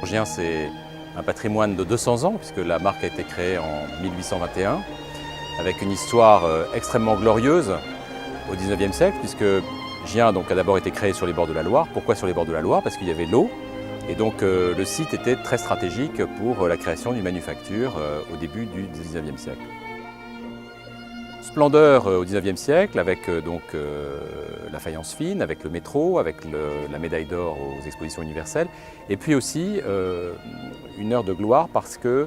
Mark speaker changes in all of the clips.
Speaker 1: pour Gien, c'est un patrimoine de 200 ans, puisque la marque a été créée en 1821, avec une histoire extrêmement glorieuse au XIXe siècle, puisque Gien a d'abord été créé sur les bords de la Loire. Pourquoi sur les bords de la Loire? Parce qu'il y avait l'eau, et donc le site était très stratégique pour la création d'une manufacture au début du XIXe siècle. Splendeur au XIXe siècle, avec la faïence fine, avec le métro, avec la médaille d'or aux expositions universelles, et puis aussi une heure de gloire parce que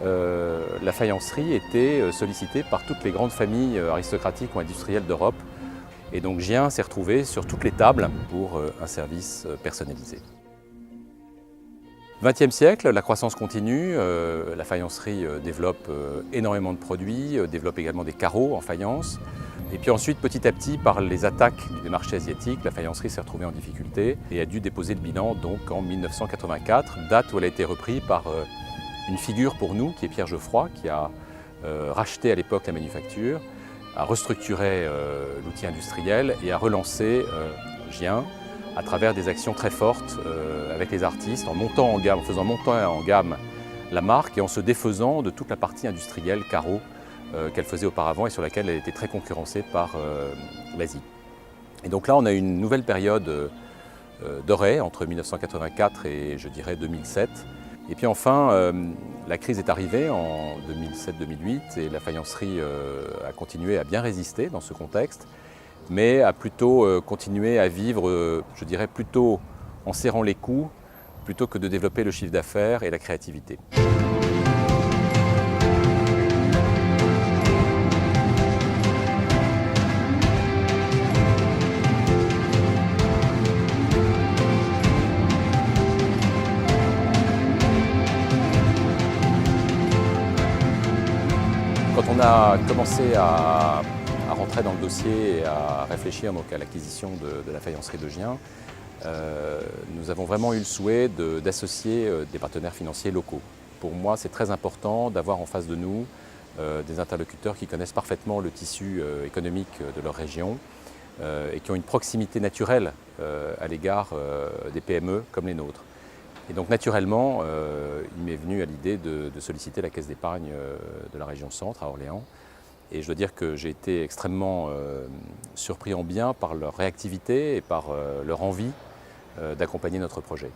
Speaker 1: la faïencerie était sollicitée par toutes les grandes familles aristocratiques ou industrielles d'Europe. Et donc Gien s'est retrouvé sur toutes les tables pour un service personnalisé. XXe siècle, la croissance continue, la faïencerie développe énormément de produits, développe également des carreaux en faïence. Et puis ensuite, petit à petit, par les attaques du marché asiatique, la faïencerie s'est retrouvée en difficulté et a dû déposer le bilan donc en 1984, date où elle a été reprise par une figure pour nous, qui est Pierre Geoffroy, qui a racheté à l'époque la manufacture, a restructuré l'outil industriel et a relancé Gien à travers des actions très fortes avec les artistes, en montant en gamme, en faisant monter en gamme la marque et en se défaisant de toute la partie industrielle carreau qu'elle faisait auparavant et sur laquelle elle était très concurrencée par l'Asie. Et donc là, on a une nouvelle période dorée entre 1984 et je dirais 2007. Et puis enfin, la crise est arrivée en 2007-2008 et la faïencerie a continué à bien résister dans ce contexte, mais a plutôt continué à vivre, je dirais, plutôt en serrant les coups, plutôt que de développer le chiffre d'affaires et la créativité. Quand on a commencé à rentrer dans le dossier et à réfléchir donc, à l'acquisition de la faïencerie de Gien, nous avons vraiment eu le souhait d'associer des partenaires financiers locaux. Pour moi, c'est très important d'avoir en face de nous des interlocuteurs qui connaissent parfaitement le tissu économique de leur région et qui ont une proximité naturelle à l'égard des PME comme les nôtres. Et donc naturellement, il m'est venu à l'idée de solliciter la Caisse d'épargne de la région Centre à Orléans. Et je dois dire que j'ai été extrêmement surpris en bien par leur réactivité et par leur envie d'accompagner notre projet.